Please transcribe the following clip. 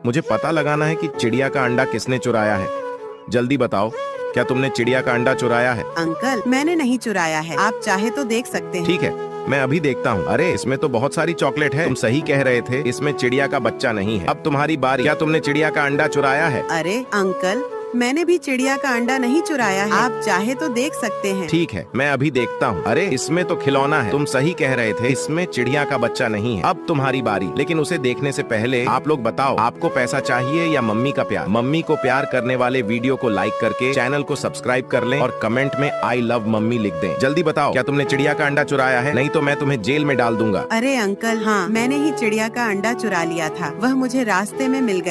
मुझे पता लगाना है कि चिड़िया का अंडा किसने चुराया है। जल्दी बताओ, क्या तुमने चिड़िया का अंडा चुराया है? अंकल, मैंने नहीं चुराया है। आप चाहे तो देख सकते हैं। ठीक है, मैं अभी देखता हूँ। अरे, इसमें तो बहुत सारी चॉकलेट है। तुम सही कह रहे थे, इसमें चिड़िया का बच्चा नहीं है। अब तुम्हारी बारी। क्या तुमने चिड़िया का अंडा चुराया है? अरे अंकल, मैंने भी चिड़िया का अंडा नहीं चुराया है। आप चाहे तो देख सकते हैं। ठीक है, मैं अभी देखता हूँ। अरे, इसमें तो खिलौना है। तुम सही कह रहे थे, इसमें चिड़िया का बच्चा नहीं है। अब तुम्हारी बारी। लेकिन उसे देखने से पहले आप लोग बताओ, आपको पैसा चाहिए या मम्मी का प्यार? मम्मी को प्यार करने वाले वीडियो को लाइक करके चैनल को सब्सक्राइब कर लें और कमेंट में आई लव मम्मी लिख दें। जल्दी बताओ, क्या तुमने चिड़िया का अंडा चुराया है? नहीं तो मैं तुम्हें जेल में डाल दूंगा। अरे अंकल, हाँ, मैंने ही चिड़िया का अंडा चुरा लिया था। वह मुझे रास्ते में मिल गया।